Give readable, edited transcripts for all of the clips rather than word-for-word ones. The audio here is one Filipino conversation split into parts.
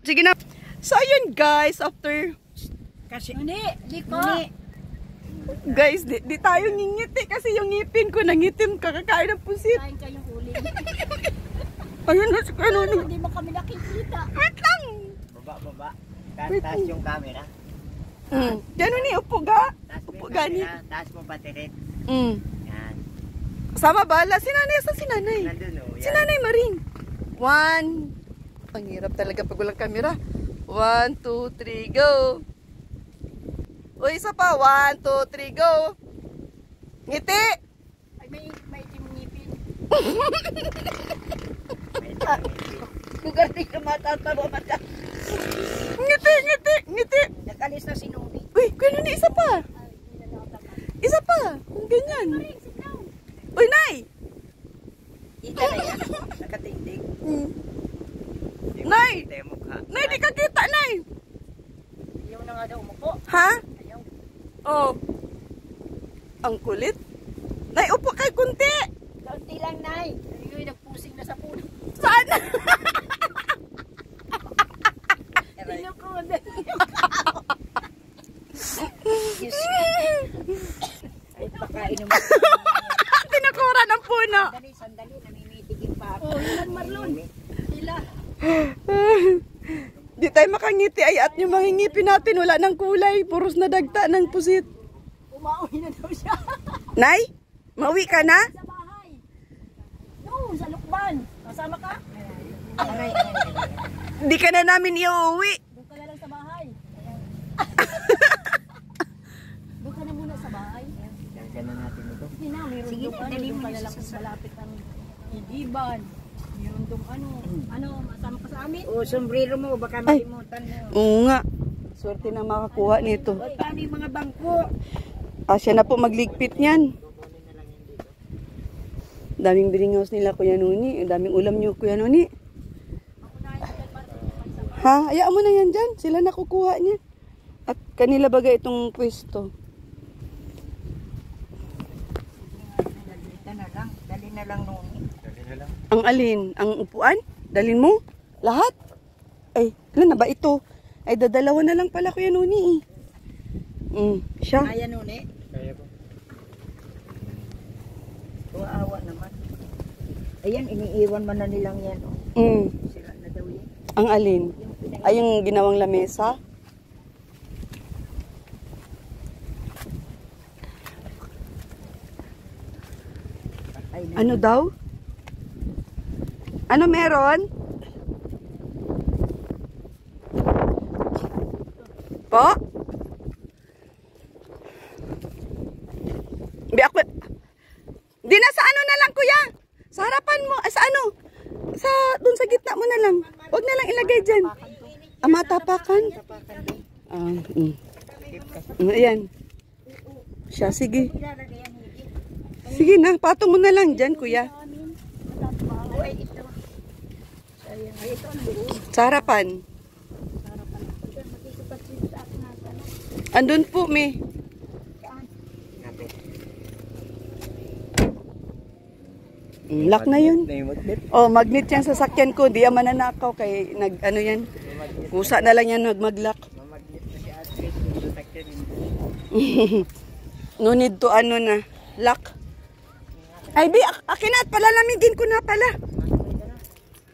Sige na. So, ayun guys, after... Kasi... Di ko. Guys, di tayo ngingiti kasi yung ngipin ko nangitim kakakain ng pusit. Kain kayong uli. Ayun na, ano. Hindi mo kami nakikita. Wait lang. Baba. Taas yung camera. Gano'n ni, upo ga. Upo gani. Taas mo batirit. Yan. Sama bala. Si nanay, si nanay? Nandun o. Si nanay Maring. 1. Ang hirap talaga pag walang camera. 1, 2, 3, go. O, isa pa. 1, 2, 3, go. Ngiti. Ay, may ngipin. Lugar di ka matatawa mata. Ngiti. Nag-alis na si Nuri. Uy, gano'n ni, isa pa. Isa pa. Kung ganyan. Uy, nay. Ika na yan. Nakatingting. Nay. Temok ha. Nay, di ka kita, nay. Ayaw na nga daw umupo. Ha? Ayaw. Oh. Ang kulit. Nay, upo kay kunti. Kaunti lang, Nay. Ay, nagpusing na sa puno. Saan? Tinukod. Ay, pakain mo. Tinukura ng puno. Sandali, namimitigil pa ako. Oh, ilan Marlon? Sila. Di tayo makangiti ay at yung mga ngipin natin wala ng kulay. Puros na dagta ng pusit. Umauwi na daw siya. Nay, mauwi ka na? Sa bahay. No, sa Lukban. Kasama ka? Aray. Di ka na namin iuwi. Doon ka na lang sa bahay. Doon ka na muna sa bahay. Ganun natin ito. Sige na, mayroon doon ka. Doon ka na lang sa malapit ng Idiban. Mayroon doon ano, masama ka sa amin? O, sombrero mo, baka malimutan mo. Oo nga. Swerte na makakuha nito. Ay, paano yung mga bangko? Siya na po magligpit niyan. Daming biringaws nila Kuya Nuni. Daming ulam niyo Kuya Nuni. Ha? Hayaan mo na yan dyan. Sila nakukuha niya. At kanila baga itong pwesto. Dali na lang Nuni. Ang alin? Ang upuan? Dalin mo? Lahat? Ay, ilan na ba ito? Ay, dadalawa na lang pala Kuya Nuni eh. Siya. Kaya Nuni? Kaya po. Awa naman. Ayan, iniiwan man na nilang yan. Oh. Sila na daw yan. Ang alin? Ay, yung ginawang lamesa? Ano daw? Ano meron? Po? Bi ako. Di na sa ano na lang kuya. Sa harapan mo. Sa ano? Sa doon sa gitna mo na lang. Huwag na lang ilagay diyan. Matapakan. Ayan. Siya sige. Sige na, patong mo na lang diyan kuya. Sa harapan. Andun po, me. Lock na yun. Oh, magnet yan sa sakyan ko. Di yan mananakaw kay ano yan. Kusa na lang yan maglock. No need to ano na. Lock. Ay, di, akin na at palalamigin ko na pala.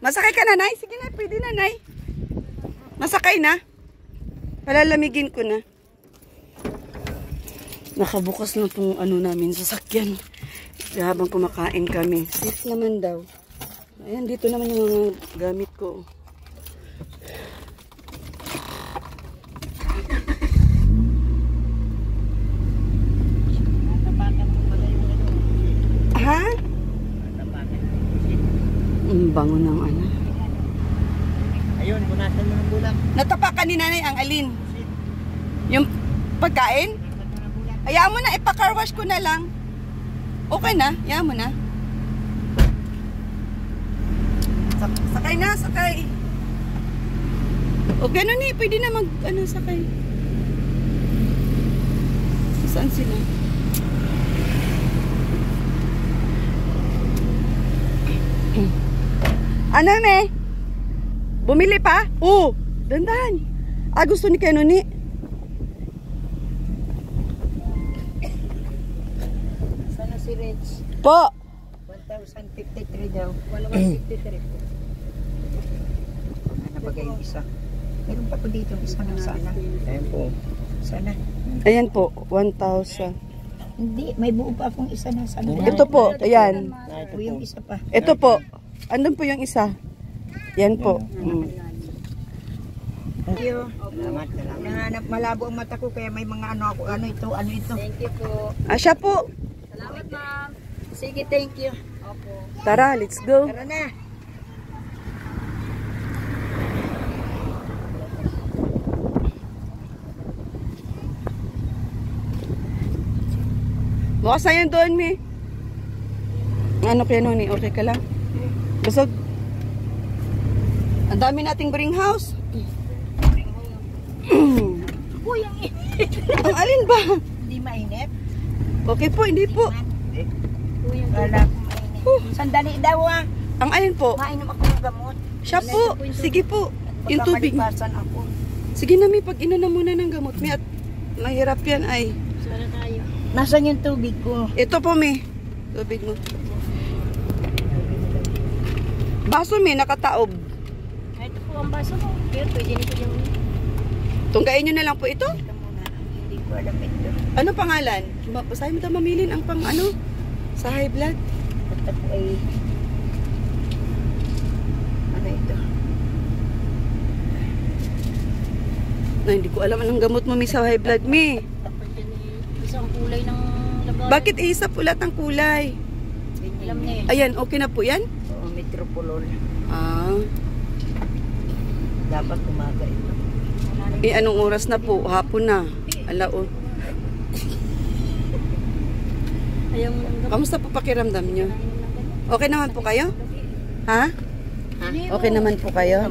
Masakay ka na, Nay? Sige na, pwede na, Nay. Masakay na. Palalamigin ko na. Nakabukas na itong ano namin, sasakyan. Habang kumakain kami. Safe naman daw. Ayan, dito naman yung mga gamit ko. Ha? Ang bango ng ano. Ayun, punasan mo ng bulak. Natapakan ni nanay ang alin? Yung pagkain? Hayaan mo na, ipa-car wash ko na lang. Okay na, hayaan mo na. Sakay na, sakay. O ganun eh, pwede na mag, ano, sakay. Saan sila? Ano me? Bumili pa? Oo. Dandahan. Ah, gusto ni Keno ni. Sana si Rich. Po. 1,053 daw. 1,153 po. Nabagay yung isa. Meron pa po dito isa na sana. Ayan po. Sana. Ayan po, 1,000. Hindi, may buo pa akong isa na sana. Ito po, ayan. O yung isa pa. Ito po. Andun po yung isa. Yan po. Thank you. Salamat. Nahanap malabo ang mata ko kaya may mga ano ito. Thank you po. Ah, siya po. Salamat ma'am. Sige, thank you. Opo. Tara, let's go. Tara na. Bukas na yan doon, Mi. Ano kaya nun, okay ka lang? Busog. Ang dami nating bring house. Uy, ang init. Ang alin ba? Hindi mainit. Okay po, hindi po. Uy, ang wala akong mainit. Sandali daw ah. Ang alin po? Mainom ako ng gamot. Siya po. Sige po. Yung tubig. Pagkamalipasan ako. Sige na, Mi. Pag ina na muna ng gamot, Mi. At mahirap yan ay. Sana tayo. Nasaan yung tubig ko? Ito po, Mi. Tubig mo. Baso, Mi. Nakataob. Ito po ang baso mo. Pero pwede nito yung... Tunggain nyo na lang po ito. Ito muna. Hindi ko alam ito. Ano pangalan? Basahin mo daw mamilin ang pang ano? Sa high blood. Ito po ay... Ano ito? Na, hindi ko alam anong gamot mo, Mi, sa high blood, Mi. Pwede ni isang kulay ng labanan. Bakit isa ulat ang kulay? Alam na eh. Ayan, okay na po yan? Oo, metropolol. Ah. Dapat umaga ito. Eh, anong oras na po? Hapon na. Alao. Ayaw mo ng gamot. Kamusta po pakiramdam nyo? Okay naman po kayo? Ha? Okay naman po kayo?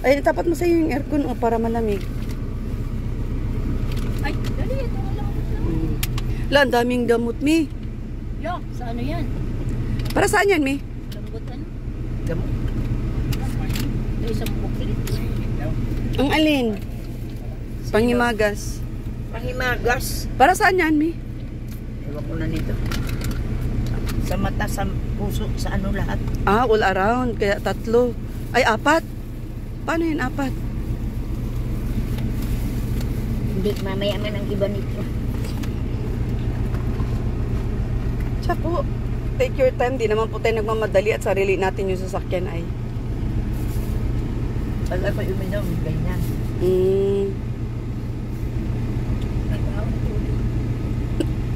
Ay, tapat mo sa iyo yung aircon o para malamig. Ay, dali. Ito nga lang. La, ang daming gamot, Mi. Yo, sa ano yan? Para saan yan, Mi? Lambot ano? Gamot. Ito isang bukit. Ang alin? Pangimagas. Pangimagas. Para saan yan, Mi? Ewan ko na nito. Sa mata, sa puso, sa ano lahat. Ah, all around. Kaya 3. Ay, 4. Paano yun, 4? Hindi, mamaya man ang iba nito. Siya po, take your time. Di naman po tayo nagmamadali at sarili natin yung sasakyan ay. Pag ako uminom, ganyan.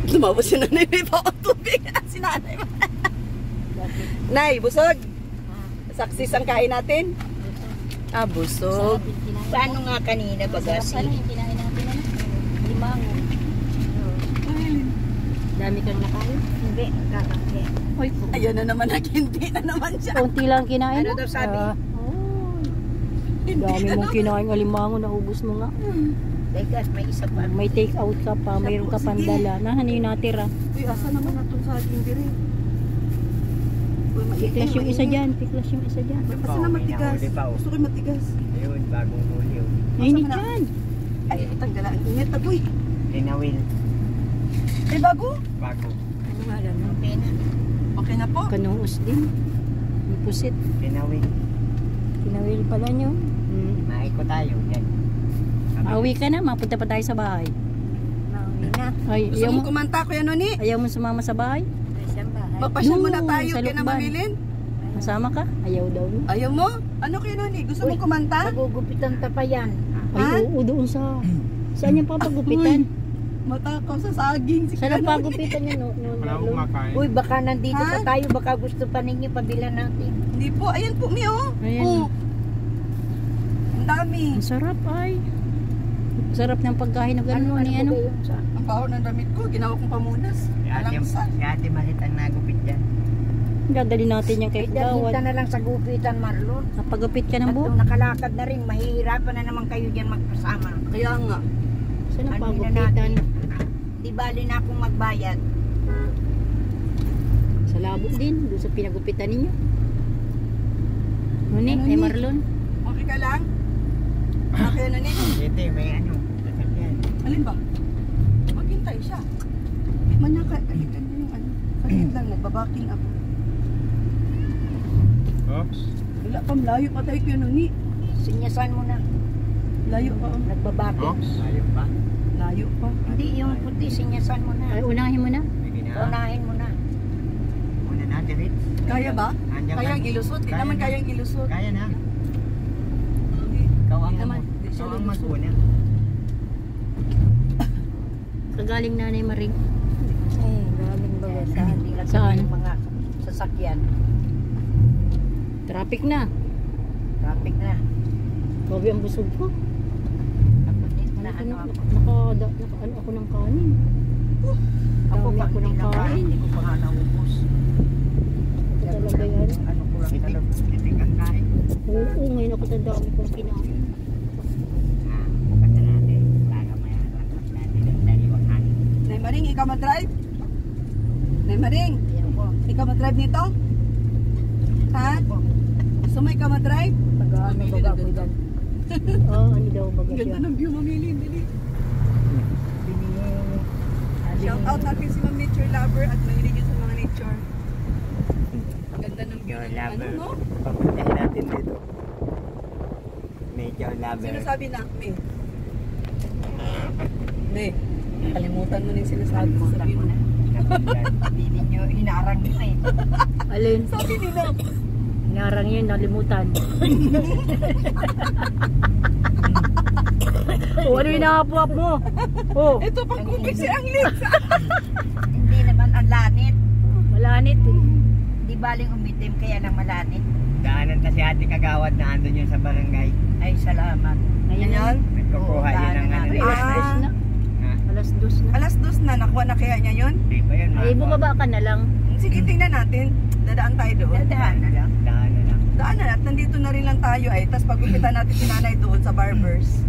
Lumabas si nanay, may pa akong tubig. Si nanay. Nay, busog. Saksis ang kain natin. Ah, busog. Paano nga kanina, bagasi? Ano yung kinain natin ano? Limango. Dami kang nakain? Hindi, kakaki. Hoy, Ayun na naman, naghindi na naman siya. konti lang kinain Ano mo? daw sabi? Dami mong kinain alimango, naubos mo nga. Teka, may isa pa. May take out ka pa, mayroon ka pandala. Nahan yung natira. Uy, asa naman na itong saging diri? Uy, Piklas yung isa dyan, piklas yung isa dyan. Kasi na matigas. Gusto ko yung matigas. Ayun, bagong huli. Nainit dyan. Ay, tanggalaan. Init, agoy. Linawil. Ay, bago. Bago. Ano nga lang, no? Okay na. Okay na po. Kanuos din. May pusit. Linawil. Kinawil pala nyo. Maiko tayo. Yan. Awi ka na, mapunta pa tayo sa bahay. Nauwi na. Ay, Gusto ayaw mo mo, kumanta, Kuya Noni? ayaw mo sumama sa bahay? Isang bahay. Magpasyal muna No, tayo. sa Kaya na Lukban. mamilin. Masama ka? Ayaw daw. Ayaw mo? Ano, Kuya Noni? Gusto mo kumanta? Pagugupitan ta pa yan. Ay, Ha? oo, doon sa... Saan yung papagupitan? Matakaw sa saging. Si Saan Kuya ang Noni. pagupitan niya? Wala akong makain. Uy, baka nandito Ha? pa tayo. Baka gusto pa ninyo pabila natin. Hindi po. Ayan po, Mi, oh. Ayan. Oh. Ang dami. Ang sarap ay. Sarap ng pagkain na gano'n ni ano. ba yung sa... Ang baho ng damit ko. Ginawa kong pamunas. Si Alam sa. ate Malit ang nagupit dyan. Dadali natin yung kay Dalhin Gawad. ka na lang sa gupitan, Marlon. Napagupit ka ng At buhok. kung nakalakad na rin, mahihirapan na naman kayo dyan magpasama. Kaya nga. Saan ang Ano na pagupitan? natin? Di bali na akong magbayad. Sa labo din. Doon sa pinagupitan ninyo. Nuni, Ano ay ni? Marlon. Okay ka lang? Okay, ano nito? Ito, may ano. Sasakyan. Alin ba? Maghintay siya. Manaka, kalitan mo yung ano. Saglit lang, nagbabaking ako. Oops. Wala pa, layo pa tayo kaya ni. Sinyasan mo na. Layo pa. Nagbabati. Oops. Ayun pa. Layo pa. Hindi, yung puti, sinyasan mo Ay, na. unahin mo na. Sige na. Unahin mo na. Una natin, Ritz. Kaya ba? Andiyan ka. Kayang ilusot? Di Kaya naman na. kayang ilusot. Kaya na. Hindi. Ikaw ang Di naman, di siya ikaw ang lulusot. maguna. Kagaling Nanay Maring. Eh, galing ba sa hindi lang Saan? yung mga sasakyan. Traffic na. Traffic na. Grabe ang busog ko. Tapos din na Ano, ano ano ako ng kanin. ako Dami pa ko ng hindi na kain. hindi ko pa nga naubos. Ito talaga yan. Ano ko lang Itik, talaga. itik ang kain. Oo, ngayon ako sa dami kong kinain. Bukas na natin. Para mayaran natin ang daliwang hangin. Nay Maring, ikaw mag-drive? Nay Maring, Yan po. ikaw mag-drive nito? Ha? Gusto mo ikaw mag-drive? Tagaan ng baga ko dyan. Oh, ano daw baga siya. Ganda ng view, mamili. Dali. Shout out natin si Ma'am Nature Lover at mahilig yun sa mga nature. Ganda ng view. Nature ng ano, lover. no? Papuntahin natin dito. Nature lover. Sinasabi na, May. May, kalimutan mo na yung sinasabi mo. Sabi mo na. Hindi ninyo hinarang nyo eh. Alin? Sabi nila. Narang yan, nalimutan. Oh, ano yung nakapuap mo? Oh, Ito pang kupisi ang lips. Hindi naman ang lanit. malanit eh. Di baling umitim kaya nang malanit. Daanan kasi ate kagawad na andun yun sa barangay. Ay, salamat. Ngayon Ayan. Nagkukuha Oo, yun ng daanan ano. namin. Alas dos na. Ha? Alas dos na. Alas 2 na, nakuha na kaya niya yun? Di ba yun? Ay, bumaba ka na lang. Sige, tingnan natin. Dadaan tayo doon. Dadaan na lang. Daanan lang. Daan na at nandito na rin lang tayo ay. Tapos pagupitan natin si nanay doon sa barbers.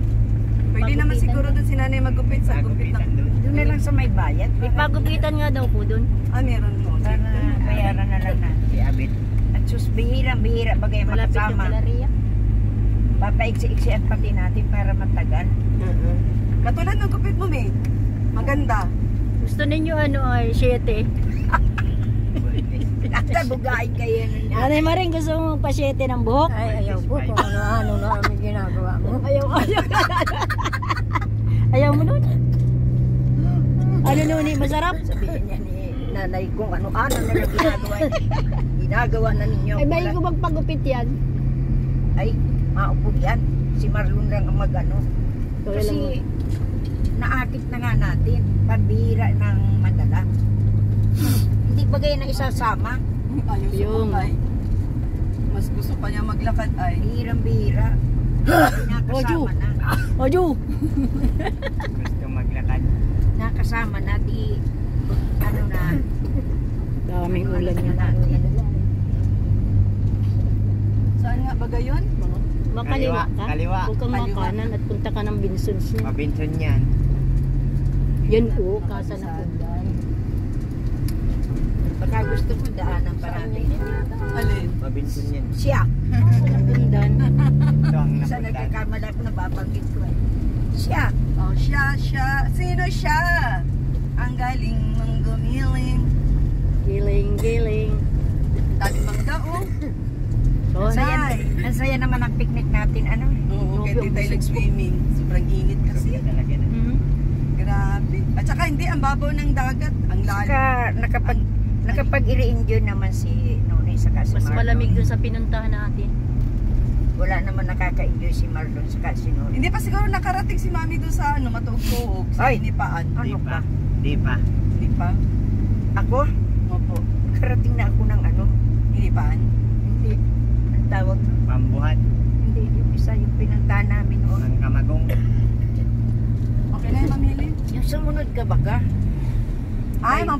Pwede naman Pagupitan siguro doon si nanay magupit sa gupit Nagupitan ng... doon. Doon na lang sa may bayad. May pagupitan nga daw po dun. Ah, meron mo. Para bayaran na lang na. Si Abit. At sus, bihira bagay Malapit yung makasama. Galeria. Papaiksi-iksi at pati natin para matagal. Katulad ng gupit mo, May. Maganda. Gusto ninyo ano ay 7. Nasa bugain kayo nun. Nanay Maring, gusto mo pa 7 ng buhok? Ay, ayaw po kung ano-ano na ang ginagawa mo. Ayaw. Ayaw mo nun? Ano nun eh, masarap? Sabihin niya ni nanay kung ano-ano na lang ginagawa. Ginagawa na ninyo. Ay, bayi ko magpagupit yan. Ay, maupo yan. Si Marlon lang ang mag-ano. Kasi naakit na nga natin. Pambihira ng madala. Hindi ba kayo na isasama? Ayaw Yung. sumakay. Mas gusto pa niya maglakad ay. Bihirang-bihira. Nakasama na. Ojo! Gusto maglakad. Nakasama na. Di, ano na. Daming ulan nga natin. Saan nga ba yun? Makaliwa ka? Kaliwa. Huwag kang Kaliwa. makanan at punta ka ng Binsons niya. Mabinson yan. Yan po, kasa na pundan. Baka gusto mo daanan pa natin. Alin? Mabinson yan. Siya. Sa pundan. Ito ang Sa napunta. nagkakamala ko nababanggit ko eh. Siya. Oh, siya. Sino siya? Ang galing mong gumiling. Giling. Dami mangga, oh. So, Ang saya, ang saya naman ang picnic natin. Ano? Oo, kaya di tayo nag-swimming. Sobrang init kasi. Talaga na. Grabe. At saka hindi, ang babaw ng dagat. Ang lalim. Nakapag-i-enjoy naman si Nonay sa si mas Marlon. malamig dun sa pinuntahan natin. Wala naman nakaka-enjoy si Marlon sa si Nonay. Hindi pa siguro nakarating si Mami doon sa Matuog-tuog. Sa Ay. Inipaan. Di Ano pa. pa? Di pa. Hindi pa. Ako? Opo. Karating na ako ng ano? Inipaan. Hindi. Ang tawag? Pambuhat. Hindi. Yung isa yung pinuntahan namin noon. Ang kamagong. Okay na yung mamili. Yung sumunod ka baga? Ay, Ay.